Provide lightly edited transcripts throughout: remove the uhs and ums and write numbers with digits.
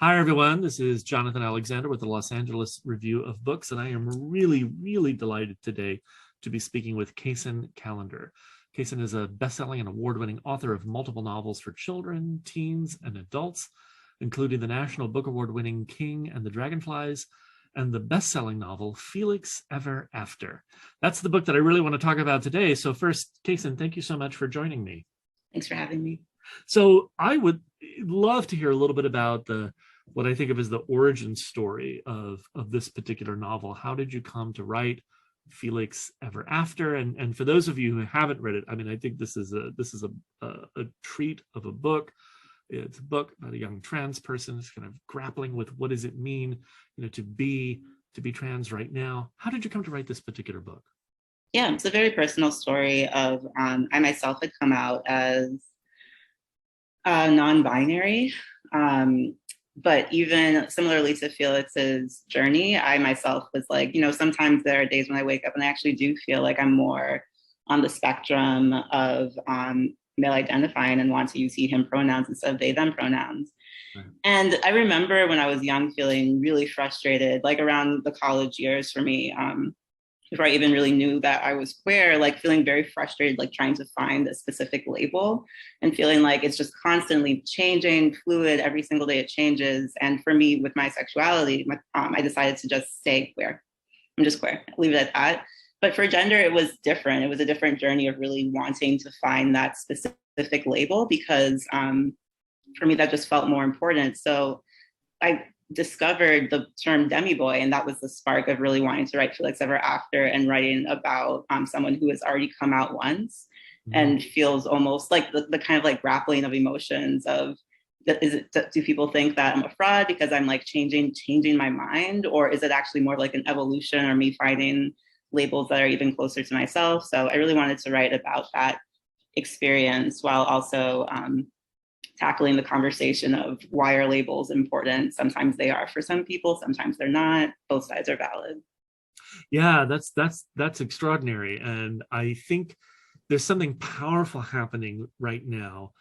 Hi, everyone. This is Jonathan Alexander with the Los Angeles Review of Books, and I am really delighted today to be speaking with Kacen Callender. Kacen is a best-selling and award-winning author of multiple novels for children, teens, and adults, including the National Book Award-winning King and the Dragonflies, and the best-selling novel Felix Ever After. That's the book that I really want to talk about today. So first, Kacen, thank you so much for joining me. Thanks for having me. So I would love to hear a little bit about what I think of as the origin story of this particular novel. How did you come to write Felix Ever After? And for those of you who haven't read it, I mean, I think this is a treat of a book. It's a book about a young trans person who's kind of grappling with what does it mean, to be trans right now. How did you come to write this particular book? Yeah, it's a very personal story of I myself had come out as non-binary. But even similarly to Felix's journey, I myself was like, sometimes there are days when I wake up and I actually do feel like I'm more on the spectrum of male identifying and want to use he, him pronouns instead of they, them pronouns. Right. And I remember when I was young feeling really frustrated, like around the college years for me, before I even really knew that I was queer, like feeling very frustrated, like trying to find a specific label and feeling like it's just constantly changing, fluid, every single day it changes. And for me, with my sexuality, I decided to just stay queer. I'm just queer, leave it at that. But for gender, it was different. It was a different journey of really wanting to find that specific label because for me, that just felt more important. So I discovered the term demi-boy, and that was the spark of really wanting to write Felix Ever After and writing about someone who has already come out once and feels almost like the kind of like grappling of emotions of, do people think that I'm a fraud because I'm like changing my mind, or is it actually more like an evolution or me finding labels that are even closer to myself? So I really wanted to write about that experience while also tackling the conversation of why are labels important? Sometimes they are for some people, sometimes they're not. Both sides are valid. Yeah, that's extraordinary. And I think there's something powerful happening right now,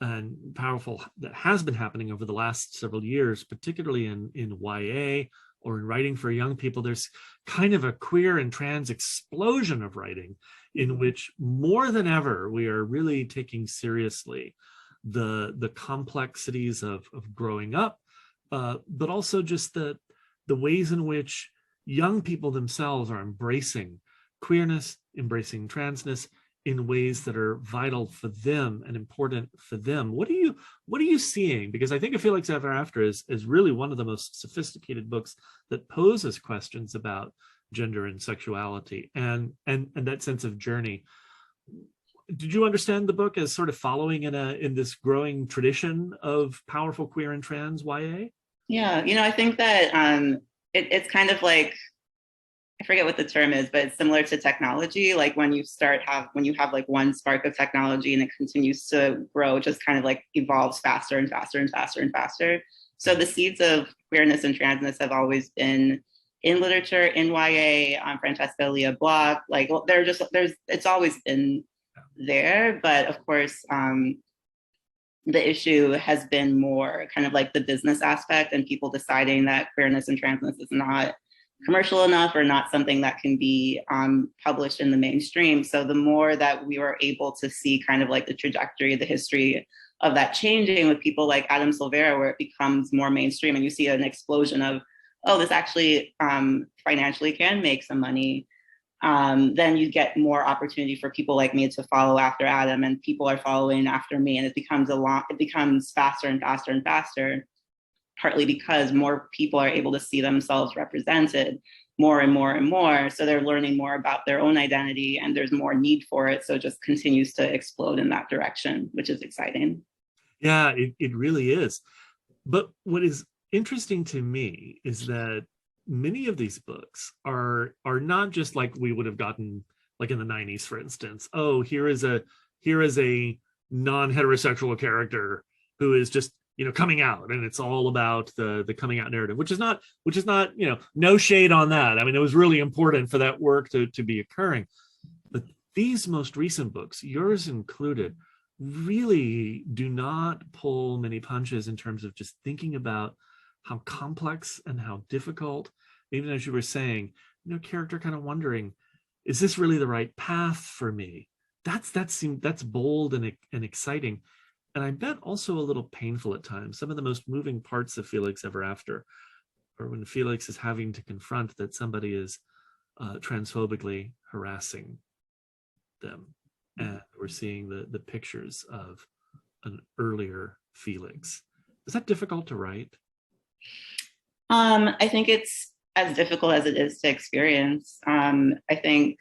and powerful that has been happening over the last several years, particularly in YA or in writing for young people. There's kind of a queer and trans explosion of writing in which more than ever we are really taking seriously the complexities of growing up, but also just the ways in which young people themselves are embracing queerness, embracing transness in ways that are vital for them and important for them. What are you seeing? Because I think of Felix Ever After is really one of the most sophisticated books that poses questions about gender and sexuality and that sense of journey. Did you understand the book as sort of following in this growing tradition of powerful queer and trans YA? Yeah, I think that it's kind of like, I forget what the term is, but it's similar to technology. Like when you have like one spark of technology and it continues to grow, just kind of like evolves faster and faster and faster and faster. So the seeds of queerness and transness have always been in literature, in YA, Francesca Leah Block, like it's always been there. But of course, the issue has been more kind of like the business aspect and people deciding that queerness and transness is not commercial enough or not something that can be published in the mainstream. So the more that we were able to see kind of like the trajectory, the history of that changing with people like Adam Silvera, where it becomes more mainstream and you see an explosion of, oh, this actually financially can make some money. Then you get more opportunity for people like me to follow after Adam, and people are following after me, and it becomes faster and faster and faster, partly because more people are able to see themselves represented more and more and more. So they're learning more about their own identity and there's more need for it. So it just continues to explode in that direction, which is exciting. Yeah, it really is. But what is interesting to me is that many of these books are not just like we would have gotten like in the 90s, for instance. Oh, here is a non-heterosexual character who is just coming out, and it's all about the coming out narrative, which is not no shade on that. I mean, it was really important for that work to be occurring. But these most recent books, yours included, really do not pull many punches in terms of just thinking about how complex and how difficult, even as you were saying, character kind of wondering, is this really the right path for me? That's bold and exciting. And I bet also a little painful at times. Some of the most moving parts of Felix Ever After, or when Felix is having to confront that somebody is transphobically harassing them. And we're seeing the pictures of an earlier Felix. Is that difficult to write? I think it's as difficult as it is to experience. I think,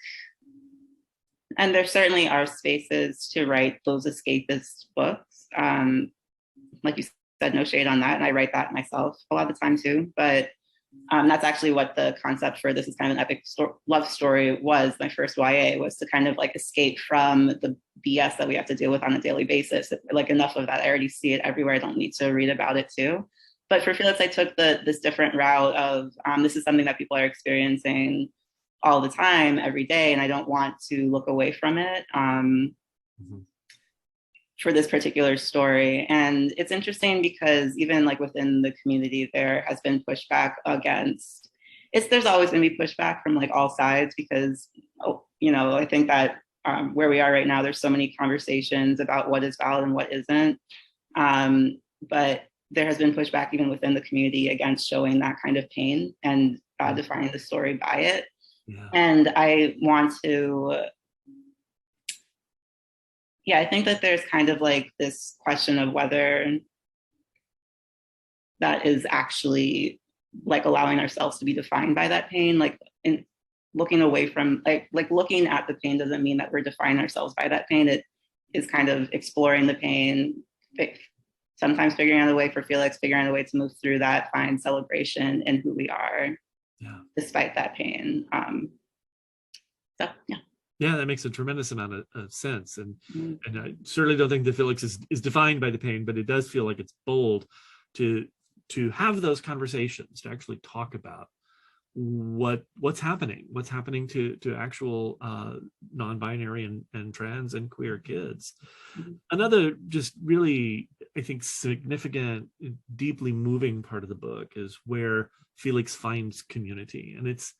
and there certainly are spaces to write those escapist books. Like you said, no shade on that. And I write that myself a lot of the time too. But that's actually what the concept for This Is Kind of an Epic Love Story was. My first YA was to kind of like escape from the BS that we have to deal with on a daily basis. Like enough of that, I already see it everywhere. I don't need to read about it too. But for Felix, I took this different route of this is something that people are experiencing all the time, every day, and I don't want to look away from it for this particular story. And it's interesting because even like within the community, there has been pushback against there's always going to be pushback from like all sides because, I think that where we are right now, there's so many conversations about what is valid and what isn't. But there has been pushback even within the community against showing that kind of pain and defining the story by it. Yeah. And I want to, I think that there's kind of like this question of whether that is actually like allowing ourselves to be defined by that pain, like in looking away from like looking at the pain doesn't mean that we're defining ourselves by that pain. It is kind of exploring the pain, sometimes figuring out a way for Felix, figuring out a way to move through that, find celebration in who we are, despite that pain. Yeah, that makes a tremendous amount of sense. And I certainly don't think that Felix is defined by the pain, but it does feel like it's bold to have those conversations, to actually talk about what's happening to actual non-binary and trans and queer kids. Another just really, I think, significant, deeply moving part of the book is where Felix finds community, and it's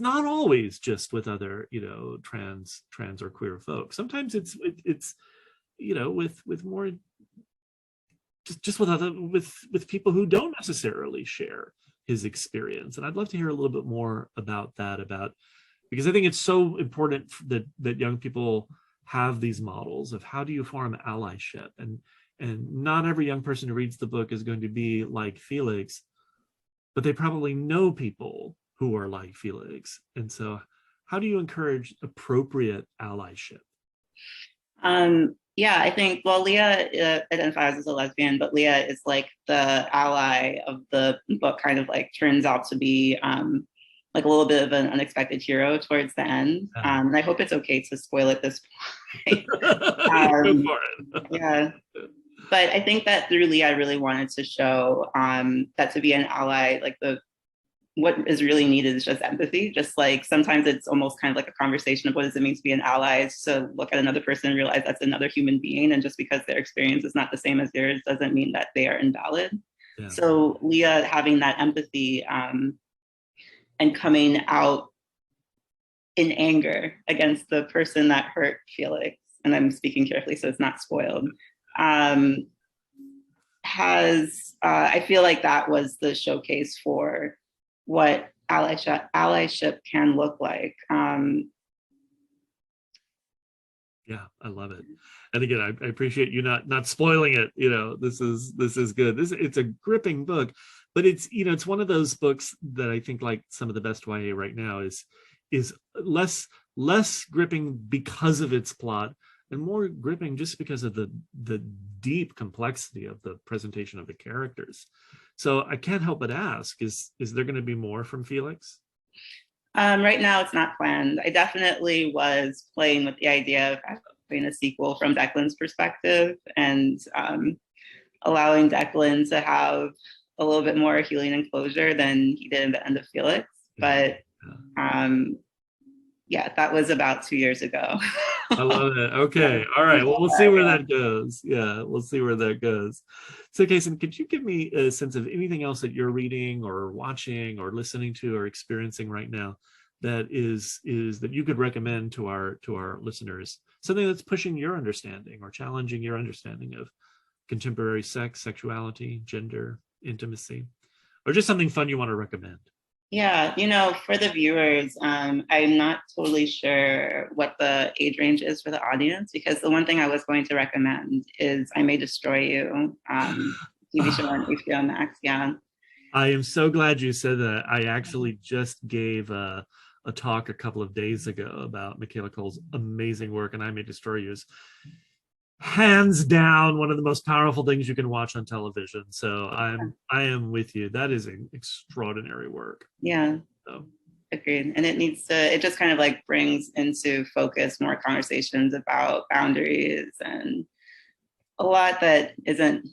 not always just with other trans or queer folks. Sometimes it's with more just with people who don't necessarily share his experience. And I'd love to hear a little bit more about that, because I think it's so important that young people have these models of how do you form allyship, and not every young person who reads the book is going to be like Felix, but they probably know people who are like Felix. And so how do you encourage appropriate allyship? I think, well, Leah identifies as a lesbian, but Leah is like the ally of the book, kind of like turns out to be like a little bit of an unexpected hero towards the end. And I hope it's okay to spoil at this point. Go for it. Yeah. But I think that through Leah, I really wanted to show that to be an ally, like what is really needed is just empathy. Just like sometimes it's almost kind of like a conversation of what does it mean to be an ally, is to look at another person and realize that's another human being. And just because their experience is not the same as yours doesn't mean that they are invalid. Yeah. So Leah having that empathy and coming out in anger against the person that hurt Felix, and I'm speaking carefully so it's not spoiled, I feel like that was the showcase for what allyship can look like. Yeah, I love it. And again, I appreciate you not spoiling it. This is good. It's a gripping book, but it's one of those books that I think, like some of the best YA right now, is less gripping because of its plot and more gripping just because of the deep complexity of the presentation of the characters. So I can't help but ask, is there going to be more from Felix? Right now, it's not planned. I definitely was playing with the idea of having a sequel from Declan's perspective and allowing Declan to have a little bit more healing and closure than he did in the end of Felix. But that was about 2 years ago. I love it. Okay. Yeah, All right. Well, we'll see where yeah. that goes. Yeah, we'll see where that goes. So, Kacen, could you give me a sense of anything else that you're reading or watching or listening to or experiencing right now that is that you could recommend to our listeners? Something that's pushing your understanding or challenging your understanding of contemporary sex, sexuality, gender, intimacy, or just something fun you want to recommend. Yeah, for the viewers, I'm not totally sure what the age range is for the audience because the one thing I was going to recommend is I May Destroy You, TV show on HBO Max. Yeah. I am so glad you said that. I actually just gave a talk a couple of days ago about Michaela Cole's amazing work, and I May Destroy You is hands down one of the most powerful things you can watch on television. So I am with you. That is an extraordinary work. Yeah. So. Agreed. And it just kind of like brings into focus more conversations about boundaries and a lot that isn't,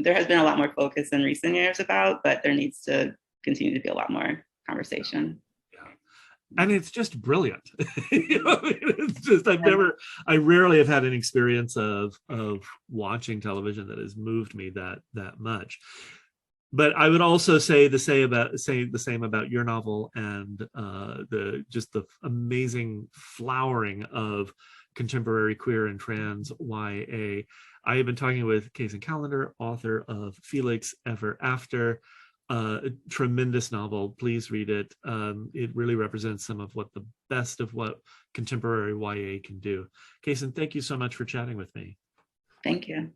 there has been a lot more focus in recent years about, but there needs to continue to be a lot more conversation. Yeah. And it's just brilliant. It's just I rarely have had an experience of watching television that has moved me that much. But I would also say the same about your novel and the amazing flowering of contemporary queer and trans YA. I have been talking with Kacen Callender, author of Felix Ever After, a tremendous novel. Please read it. It really represents some of the best of what contemporary YA can do. Kacen, thank you so much for chatting with me. Thank you.